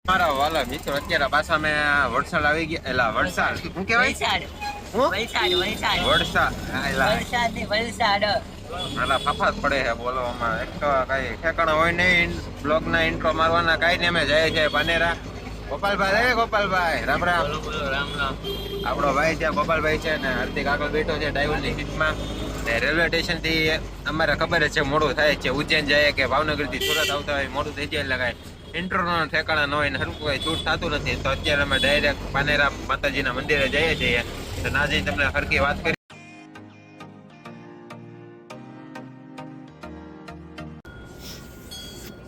મારા વાલા મિત્રો અત્યારે પાછા મેં વડસાડ આવી ગયા. એલા વડસાડ શું કહેવાય? વડસાડ મારા ફાફા જ પડે છે બોલવામાં. એક તો કઈ ઠેકાણા હોય નહીં. બ્લોગ ના ઇન્ટ્રો મારવાના કઈ ને અમે જાય છે પાનેરા. ગોપાલભાઈ ગોપાલભાઈ રામ રામ. આપણો ભાઈ છે ગોપાલભાઈ છે ને હાર્દિક આગળ બેઠો છે ડ્રાઈવર ની સીટમાં. રેલવે સ્ટેશન થી અમારે ખબર જ છે મોડું થાય છે. ઉજ્જૈન જાય કે ભાવનગર થી સુરત આવતા હોય મોડું થઈ જાય લગાય. ઇન્ટ્રો નો ઠેકાણા ન હોય ને હરકું કઈ છૂટ થતું નથી. તો અત્યારે અમે ડાયરેક્ટ પાનેરા માતાજીના મંદિરે જઈએ છીએ. તો ના જઈ તમને હરકી વાત કરી.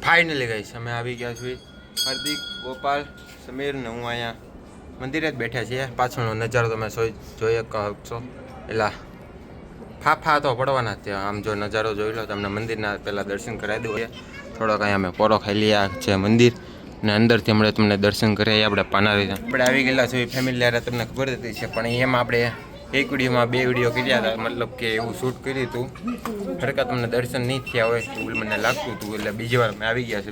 ફાઇનલી ગાઈસ અમે આવી ગયા છીએ. હાર્દિક ગોપાલ સમીર ને હું અહીંયા મંદિરે જ બેઠા છીએ. પાછળનો નજારો તમે જોઈ શકશો. એલા ફાફા તો પડવાના જ ત્યાં. આમ જો નજારો જોઈ લો તમને. મંદિરના પહેલાં દર્શન કરાવી દઉં. થોડોક અહીંયા અમે પોરો ખાઈ લઈએ. છે મંદિર ને અંદરથી હમણાં તમને દર્શન કરાવીએ. આપણે પાનારી આપણે આવી ગયેલા છીએ ફેમિલી યારે તમને ખબર હતી છે. પણ એમાં આપણે એક વિડીયોમાં 2 વિડીયો કર્યા હતા. મતલબ કે એવું શૂટ કર્યું હતું. ખરેખર તમને દર્શન નહીં થયા હોય એવું મને લાગતું હતું. એટલે બીજી વાર અમે આવી ગયા છે.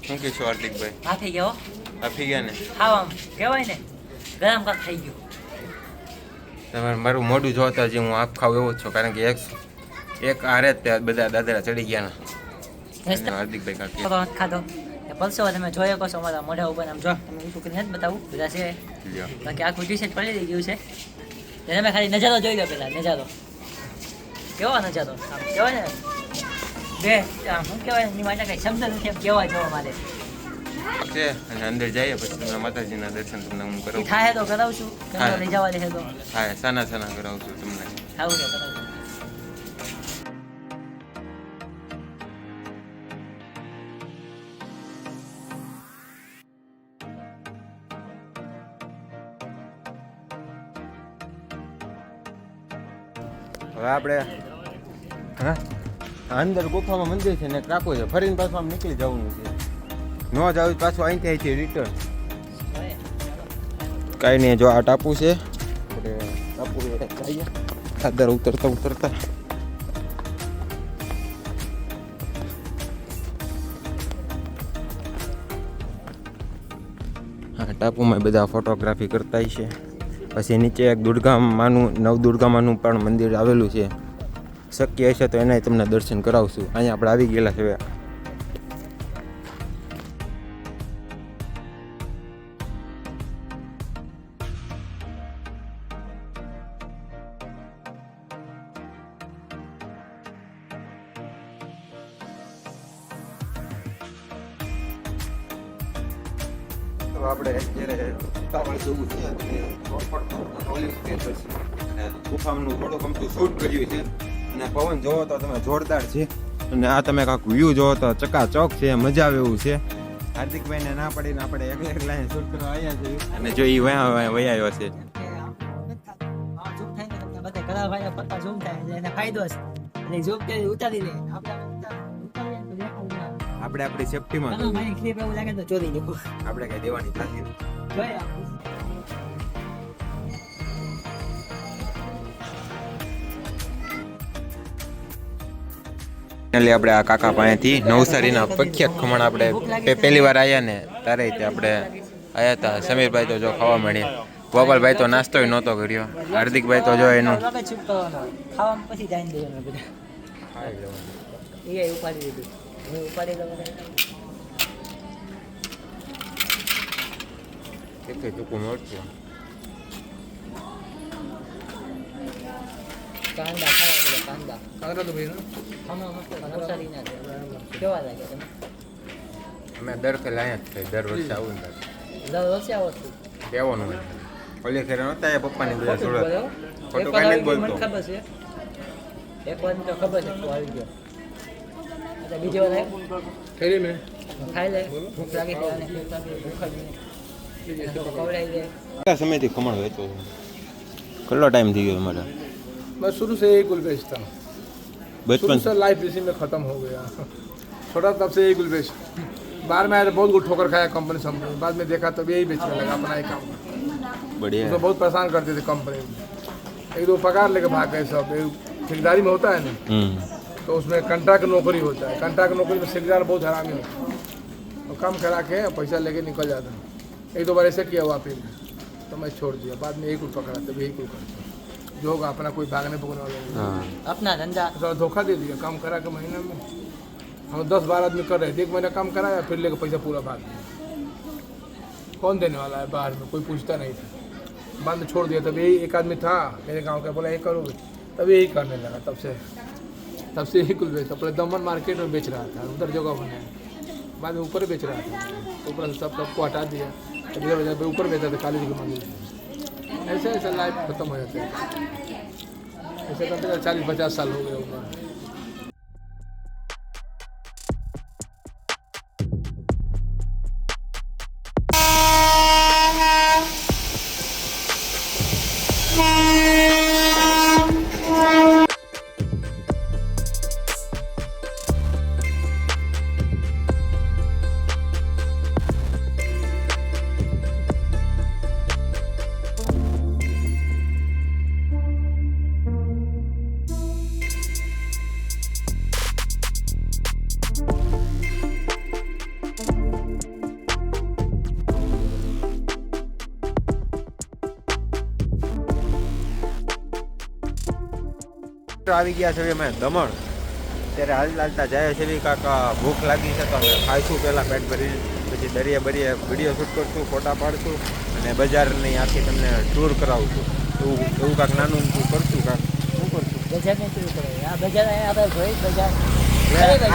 શું કહેશો હાર્દિકભાઈ? આફી ગયો. આફી ગયા ને? હા આમ કહેવાય ને ગરમ કાક થઈ ગયું. તમારે મારું મોઢું જોતા જ હું આપ ખાવ એવો જ છું. કારણ કે એક આરે જ ત્યાં બધા દાદરા ચડી ગયા ના. હાર્દિકભાઈ કાકી ખાધો પલસો તમે જોયો કહો છો અમારા મોઢા ઉપર. આમ જો તમે ઊંચું કરીને જ બતાવું બધા છે. બાકી આખું ટી શર્ટ પડી ગયું છે. તમે ખાલી નજારો જોઈ લો પેલા. નજારો કેવો નજારો આમ કહેવાય ને બે આમ શું કહેવાય એની માટે કઈ શબ્દ નથી એમ કહેવા જેવો મારે છે. અને અંદર જઈએ પછી તમને માતાજીના દર્શન તમને હું કરાવું. થાય તો કરાવશું. લઈ જવા દે તો હા સાના કરાવું છું તમને. આવું તો કરાવશું. હવે આપણે હા અંદર ગુફામાં મંદિર છે ને કાકું છે. ફરીને પાછું આમ નીકળી જવાનું છે. ન જાવ પાછું અહીંથી રિટર્ન. કાંઈ નહીં. જો આ ટાપુ છે. આપણે ટાપુ જઈએ અંદર ઉતરતા હા ટાપુમાં બધા ફોટોગ્રાફી કરતા છે. પછી નીચે એક નવદુર્ગામાનું પણ મંદિર આવેલું છે. શક્ય હશે તો એના તમને દર્શન કરાવશું. અહીંયા આપણે આવી ગયેલા છે. આપણે અત્યારે ઉતાવળ જેવું છે ગુફાનું થોડુંક અમથું શૂટ કર્યું છે. અને પવન જોવો તો તમે જોરદાર છે. અને આ તમે કાંક વ્યૂ જોવો તો ચકાચોક છે. મજા આવે એવું છે. હાર્દિકભાઈને ના પડીને આપણે એકલા શૂટ કરવા આવ્યા છીએ. અને જો એ વયા છે. આપણે આપણી સેફટીમાં આપણે કઈ દેવાની થતી આપણે આ કાકા પાસેથી નવસારીના પ્રખ્યાત ખમણ આપણે પહેલી વાર આવ્યા ને ત્યારે આપણે આવ્યા હતા. સમીરભાઈ તો જો ખાવા મળ્યા. ગોપાલભાઈ તો નાસ્તો નહોતો કર્યો. હાર્દિકભાઈ તો જો એનું ચૂકું મળતું. અમે દર ખેલ અહીંયા જ થઈ. દર વર્ષે આવું ને કહેવાનું ઓલી ખેર નહોતા એ પપ્પાની બધા સુરત ફોટો કાઢી જ બોલતો. ખબર છે એક વાર તો ખબર છે તું આવી ગયો. બીજી વાર ખાઈ લે. ભૂખ લાગી કેટલા સમયથી ખમણ વેચો છો? કેટલો ટાઈમ થઈ गया हमारा? मैं शुरू से यही गुल बेचता हूँ. बचपन से लाइफ इसी में ख़त्म हो गया. छोटा तब से यही गुल बेच. बाहर में आया तो बहुत गुल ठोकर खाया कंपनी संपनी. बाद में देखा तब यही बेचने लगा अपना ही काम. बढ़िया. उसमें बहुत परेशान करते थे कंपनी में. एक दो पगार लेके भाग गए सब. ठेकेदारी में होता है ना तो उसमें कंट्रा की नौकरी होता है. कंट्रा की नौकरी में ठेकेदार बहुत हरामी होता है. और काम करा के पैसा लेके निकल जाता हूँ। एक दो बार ऐसे किया हुआ फिर तो मैं छोड़ दिया, बाद में एक कुल पकड़ा तब यही कुल करता हूँ। जो होगा अपना कोई भागने पकड़ने वाला नहीं। हाँ अपना धंधा तो धोखा दे दिया, काम करा के महीने में हम 10-12 आदमी कर रहे थे, 1 महीना काम कराया फिर लेकर पैसा पूरा भाग दिया। कौन देने वाला है बाहर में, कोई पूछता नहीं था। बाद में छोड़ दिया, तब यही एक आदमी था मेरे गांव का, बोला ये करोगे, तब यही करने लगा। तब से यही कुल बेचता। पहले दमन मार्केट में बेच रहा था, उधर जगह बनाया, बाद में ऊपर बेच रहा था, ऊपर से सबको हटा दिया, इधर वजह पे ऊपर बेचता था काली जी के मंदिर। ऐसे ऐसे लाइफ खत्म हो जाता है। ऐसे करते 40-50 साल हो गए उम्र। આવી ગયા છે અમે દમણ. ત્યારે હાલતા જાય છે કાકા ભૂખ લાગી છે તો અમે ખાઈશું પહેલાં પેટ ભરી, પછી દરિયા બરિયા વિડીયો શૂટ કરશું, ફોટા પાડશું અને બજારની આખી તમને ટૂર કરાવશું. એવું કાંક નાનું કરશું, કાંક શું કરશું બજારને કેવું કરે આ બજાર આપણે જોઈ બજાર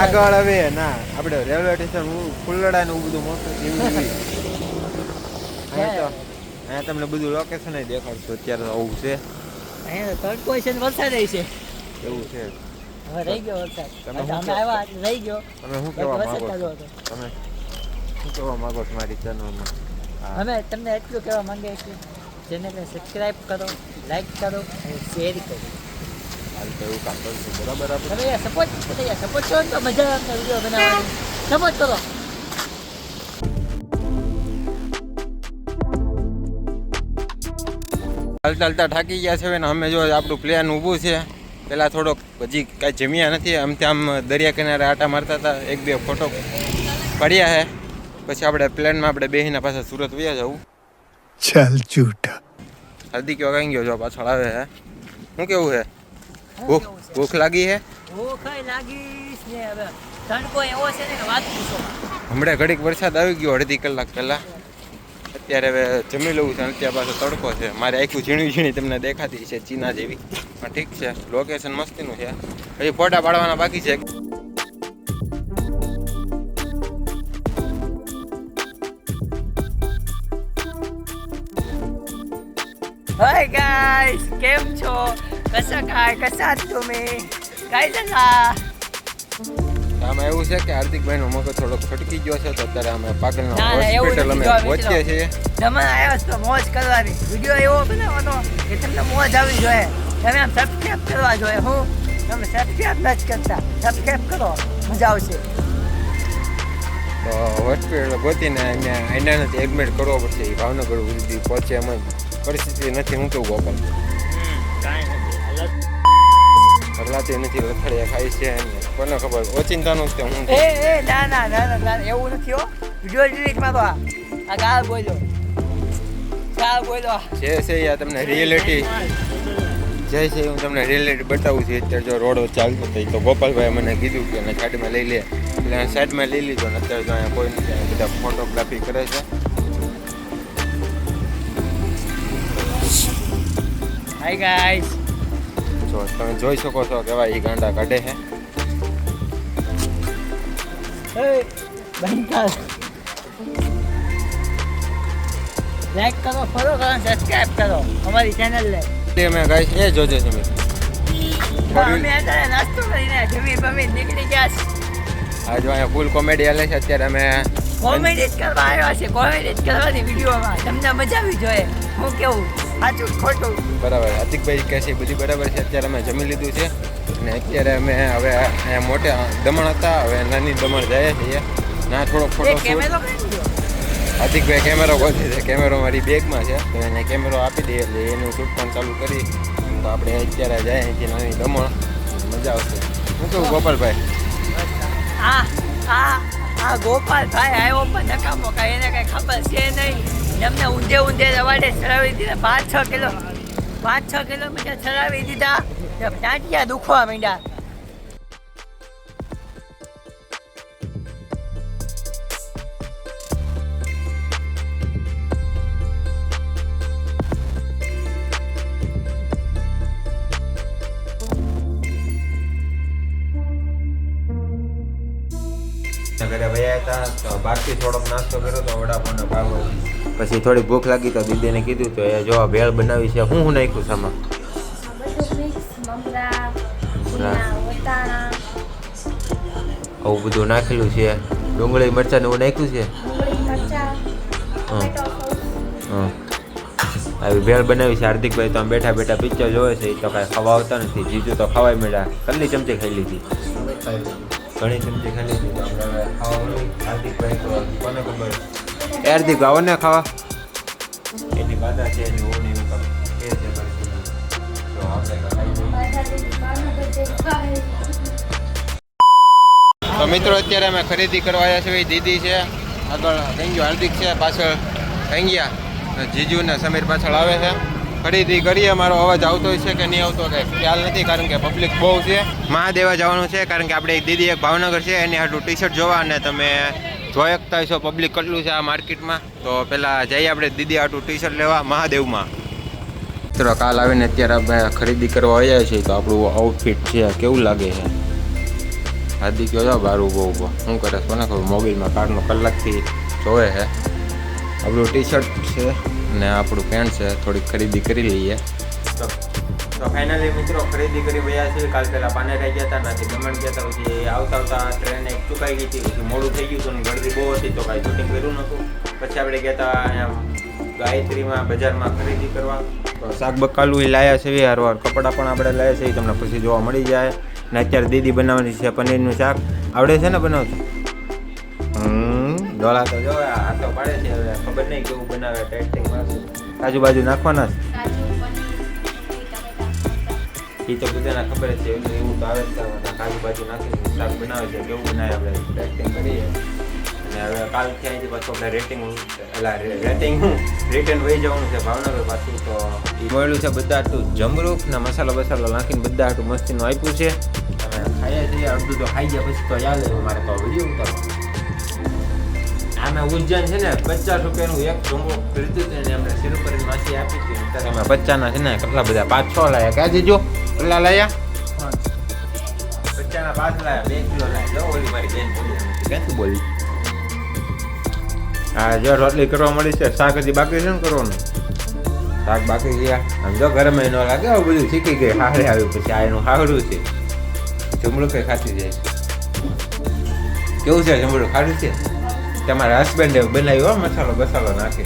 આગળ હવે ના આપણે રેલવે સ્ટેશન ફુલડા ને એવું બધું મોટું એવું અહીંયા તમને બધું લોકેશન દેખાડશું. અત્યારે આવું છે, અહીંયા તડકો છે ને વરસાદ છે એવું છે. હવે રહી ગયો વરસાદ. તમે શું અમે આવ્યા એટલે રહી ગયો. તમે શું કહેવા વરસાદ માંગો ચાલુ છો? હતો. તમે શું કહેવા માંગો છો મારી ચેનલમાં? અમે તમને એટલું કહેવા માંગીએ છીએ, ચેનલને સબસ્ક્રાઇબ કરો, લાઈક કરો અને શેર કરો. હાલ તો એવું કામ કરશું, બરાબર? આપણે તમે સપોર્ટ કરો ને તો મજા આવે વિડીયો બનાવવાની. સપોર્ટ કરો. ચાલતા થાકી ગયા છે ને અમે જો આપણું પ્લેન ઊભું છે. પહેલાં થોડોક હજી કાંઈ જમ્યા નથી, આમથી આમ દરિયા કિનારે આટા મારતા હતા, 1-2 ફોટો પડ્યા છે. પછી આપણે પ્લેનમાં આપણે બેસીને પાછા સુરત વયા જવું. ચાલ ઝૂઠા. હાર્દિક કઈ ગયો જો પાછળ આવે છે. શું કેવું છે? ભૂખ લાગી છે? ભૂખ લાગીશ ને હવે તડકો એવો છે ને કે વાત પૂછો. હમણાં ઘડીક વરસાદ આવી ગયો અડધી કલાક પહેલાં. અત્યારે હવે જમી લઉં છે અને અત્યારે પાછો તડકો છે. મારે આખું ઝીણી તમને દેખાતી છે ચીના જેવી, પણ ઠીક છે, લોકેશન મસ્તીનું છે. હજી ફોટા પાડવાના બાકી છે. हाय गाइस, केम छो? कसा काय? कसा आहात तुम्ही? काय झाला? આમાં એવું છે કે હાર્દિકભાઈનો મગજ થોડો ખટકી ગયો છે, તો અત્યારે અમે પાગલના ના, એવું હોસ્પિટલ અમે નથી. જો, પહોંચીએ છીએ. જમા આવ્યા છો મોજ કરવાની, વિડીયો એવો બનાવવાનો કે તમને મોજ આવી જોઈએ. તમે આમ સબસ્ક્રાઇબ કરવા જોઈએ. હું તમે સબસ્ક્રાઇબ નથી કરતા, સબસ્ક્રાઇબ કરો, મજા આવશે. તો હોસ્પિટલ પહોંચીને અહીંયા આઈનાને એડમિટ કરવો પડશે. એ ભાવનગર સુધી પહોંચે એમ પરિસ્થિતિ નથી. હું કેવું ગોપાલ? કાંઈ નથી. હલાતી નથી, લથડિયા ખાય છે એમને કોને ખબર. ઓચિંતાનું જ તે હું એ ના ના ના ના ના એવું નથી હો. વિડીયો ડિલીટમાં તો આ ગાળ બોલ્યો જે છે એ તમને રિયાલિટી જે છે હું તમને રિયાલિટી બતાવું છું. અત્યારે જો રોડ ચાલતો હતો તો ગોપાલભાઈ મને કીધું કે એને ગાડીમાં લઈ લે, એટલે સાઈડમાં લઈ લીધો ને અત્યારે જો અહીંયા કોઈ નથી, બધા ફોટોગ્રાફી કરે છે. હાય ગાઈસ, જો તમે જોઈ શકો છો કેવા એ ગાંડા કાઢે છે. લાઈક કરો, ફોલો કરો, સબસ્ક્રાઇબ કરો અમારી ચેનલને. અમે ગાઈસ એ જોજે છે મેં અમે અત્યારે નાસ્તો કરીને જમી બમી નીકળી ગયા છે. આ જો અહીંયા ફૂલ કોમેડી હાલે છે. અત્યારે અમે કોમેડી જ કરવા આવ્યા છે, કોમેડી જ કરવાની વિડીયોમાં તમને મજા આવી જોઈએ. હું કેવું સાચું ખોટું? બરાબર, હાર્દિકભાઈ કહે છે બધી બરાબર છે. અત્યારે અમે જમી લીધું છે અને અત્યારે અમે હવે અહીંયા મોટે દમણ હતા, હવે નાની દમણ જઈએ છીએ. ના થોડોક ફોટો કેમેરો કઈ ગયો? હાર્દિકભાઈ કેમેરો ગોતે છે. કેમેરો મારી બેગમાં છે, તો એને કેમેરો આપી દઈએ એટલે એનું શૂટ પણ ચાલુ કરી. તો આપણે અત્યારે જાય અહીંથી નાની દમણ, મજા આવશે. શું કેવું ગોપાલભાઈ? આ આ આ ગોપાલભાઈ આવ્યો પણ નકામો કાંઈ એને કાંઈ ખબર છે નહીં એમને ઊંધે રવાડે ચડાવી દીધા 5-6 કિલોમીટર ચડાવી દીધા ટાંટિયા દુખવા માંડ્યા. ઘરે વયા હતા તો બહારથી થોડોક નાસ્તો કર્યો તો વડાપાવનો ભાવ પછી થોડી ભૂખ લાગી તો દીદીને કીધું તો એ જો ભેળ બનાવી છે હું નાખ્યું છે આમાં આવું બધું નાખેલું છે ડુંગળી મરચાં એવું નાખ્યું છે આવી ભેળ બનાવી છે હાર્દિકભાઈ તો આમ બેઠા બેઠા પિક્ચર જોવે છે એ તો કાંઈ ખાવા આવતા નથી જીજુ તો ખવાય મળ્યા કેટલી ચમચી ખાઈ લીધી ઘણી ચમચી ખાઈ લીધી તો આપણે ખાવા હાર્દિકભાઈ તો કોને ખબર હાર્દિક આવો ને ખાવા એની બાધા છે એની ઓની એ છે તો આપણે તો મિત્રો અત્યારે અમે ખરીદી કરવા આવ્યા છીએ દીદી છે આગળ થઈ ગયો હાર્દિક છે પાછળ થઈ ગયા જીજુ ને સમીર પાછળ આવે છે ખરીદી કરીએ મારો અવાજ આવતો છે કે નહીં આવતો કંઈ ખ્યાલ નથી કારણ કે પબ્લિક બહુ છે મહાદેવા જવાનું છે કારણ કે આપણે એક દીદી એક ભાવનગર છે એની હાટું ટી શર્ટ જોવા અને તમે જોઈ શકતા છો પબ્લિક કેટલું છે આ માર્કેટમાં તો પહેલાં જઈએ આપણે દીદી હાટું ટી શર્ટ લેવા મહાદેવમાં મિત્રો કાલ આવીને અત્યારે આપણે ખરીદી કરવા આવ્યા છીએ તો આપણું આઉટફિટ છે કેવું લાગે છે હાર્દિક જો બાર ઊભો શું કરે કોને ખબર મોબાઈલમાં કારનો કલાકથી જોવે છે આપણું ટી શર્ટ છે ને આપણું પેન્ટ છે થોડીક ખરીદી કરી લઈએ તો ફાઇનલી મિત્રો ખરીદી કરી ગયા છીએ કાલ પહેલાં પાનેરા ગયા હતા નથી દમણ ગયા હતા પછી આવતા ટ્રેન એક ચૂકાઈ ગઈ હતી પછી મોડું થઈ ગયું હતું ને ગળદી બહુ હતી તો કાંઈ શૂટિંગ કર્યું નહોતું પછી આપણે ગયા હતા અહીંયા ગાયત્રીમાં બજારમાં ખરીદી કરવા તો શાક બકાલું એ લાયા છે હારવાર કપડાં પણ આપણે લાયા છે એ તમને પછી જોવા મળી જાય ને અત્યારે દીદી બનાવવાની છે પનીરનું શાક આવડે છે ને બનાવતું ડોળા તો જો હાથો પાડે છે હવે ખબર નહીં કેવું બનાવે ટેસ્ટિંગ મારશે આજુબાજુ નાખવાના એ તો બધાને ખબર જ છે એવું તો આવે જ કરવાના આજુબાજુ નાખીને શાક બનાવે છે કેવું બનાવે આપણે ટેસ્ટિંગ કરીએ અને હવે કાલથી અહીંથી પાછું આપણે રેટિંગ રિટર્ન વહી જવાનું છે ભાવનગર પાછું તો એ મળ્યું છે બધા હાટું જમરૂખ ને મસાલો બસાલો નાખીને બધા હાટું મસ્તીનું આપ્યું છે તમે ખાઈએ છીએ અડધું તો ખાઈ ગયા પછી તો યાદ આવ્યું મારે તો વિડીયો ઉતારવા આમે ઉજ્જૈન છે ને 50 રૂપિયાનું એક જમરૂખ ખરીદ્યું હતું ને એમને શિરુપરી માછી આપી હતી અત્યારે અમે 50ના છે ને કેટલા બધા 5-6 લાયા ક્યાં જીજો કેટલા લાયા 50ના 5 લાયા 2 કિલો લાયા જો ઓલી મારી બેન બોલી ક્યાંથી બોલી હા જો રોટલી કરવા મળી છે શાક હજી બાકી છે ને કરવાનું શાક બાકી ગયા આમ જો ઘરમાં ન લાગે આવું બધું શીખી ગઈ હારે આવ્યું પછી આ એનું હાવડું છે જમરૂખ કઈ ખાતી જાય કેવું છે જમરૂખ ખાધું છે તમારા હસબન્ડે બનાવ્યો મસાલો બસાલો નાખી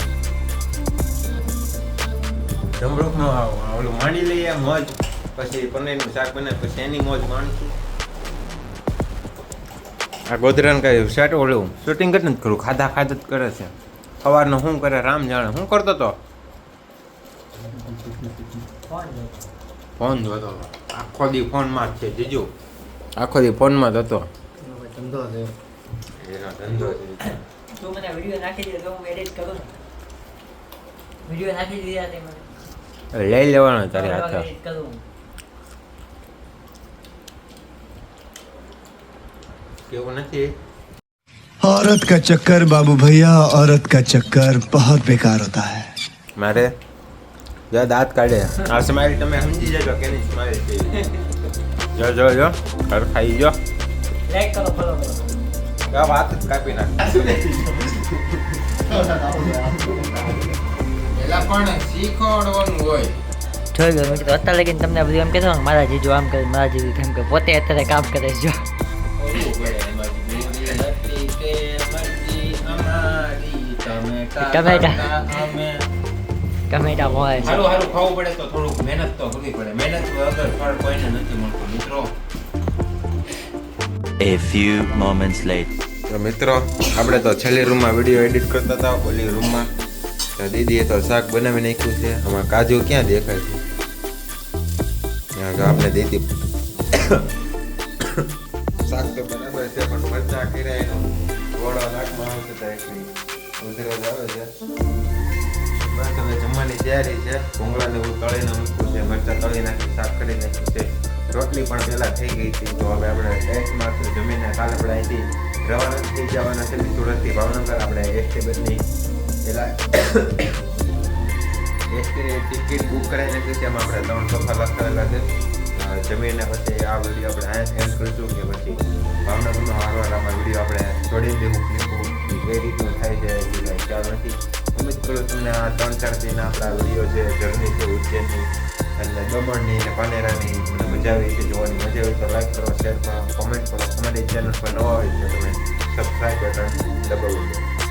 જમરૂખનો ઓલું માંડી લઈએ મોજ પછી પનીરનું શાક બનાવે પછી એની મોજ માણશું આ ગોધરાને કઈ સેટ ઓલું શૂટિંગ જ નથી કરું ખાધા જ કરે છે સવારનું શું કરે રામ જાણે શું કરતો હતો ફોન જોતો આખો દી ફોનમાં જ છે જીજુ આખો દી ફોનમાં જ હતો ધંધો છે એનો ધંધો છે તું મને વિડીયો નાખી દે તો હું એડિટ કરું વિડીયો નાખી દીધા તે મને લઈ લેવાનો તારે હાથ એડિટ કરું કેવું નથી औरत का चक्कर बाबू भैया औरत का चक्कर बहुत बेकार होता है મારે જો દાંત કાઢે આ સ્માઈલ તમે સમજી જજો કેની સ્માઈલ છે જો જો જો ઘર ખાઈ જો લાઈક કરો ફોલો કરો આ વાત જ કાપી નાખ એલા પણ શીખવાડવાનું હોય જોઈ લો મેં કીધું અત્યારે લગીને તમને બધું એમ કહેતો મારા જીજુ આમ કરે મારા જીજુ કેમ કે પોતે અત્યારે કામ કરે છે જો ટમેટા મોય છે હારું હારું ખાવું પડે તો થોડુંક મહેનત તો કરવી પડે મહેનત વગર ફળ કોઈને નથી મળતું મિત્રો A few moments later. તો મિત્રો આપણે તો છેલ્લી રૂમમાં વિડીયો એડિટ કરતા હતા ઓલી રૂમમાં તો દીદીએ તો શાક બનાવી નાખ્યું છે આમાં કાજુ ક્યાં દેખાય છે તો આપણે દીદી શાક તો બરાબર છે પણ મરચા કર્યા એનું ગોળો નાકમાં આવશે તો એકલી ઉધરસ આવે છે બસ હવે જમવાની તૈયારી છે ભૂંગળાને એવું તળીને મૂકવું છે મરચાં તળી નાખી શાક કરી નાખ્યું છે રોટલી પણ પહેલાં થઈ ગઈ હતી તો હવે આપણે ટેસ્ટ મારશું જમીને કાલે આપણે અહીંથી રવાના થઈ જવાના છે સુરતથી ભાવનગર આપણે એસટી બસની પહેલાં એસટીની ટિકિટ બુક કરાવી નાખી છે એમાં આપણે 3 સોફા લખાવેલા છે જમીને પછી આ વિડીયો આપણે એન્ડ કરીશું કે પછી ભાવનગરનો હારવારામાં વિડીયો આપણે જોડી દેવું ક્લિપું કઈ રીતનું થાય છે એ ખ્યાલ નથી ઉમ્મીદ કરું તમને આ 3-4 દિન આપણા વિડીયો જે જર્ની છે ઉજ્જૈનની અને દમણની અને પાનેરાની મને મજા આવી છે જોવાની મજા આવી તો લાઈક કરો શેર કરો કોમેન્ટ કરો અમારી ચેનલ પર નવા હોય તો તમે સબસ્ક્રાઈબ બટન દબાવી દો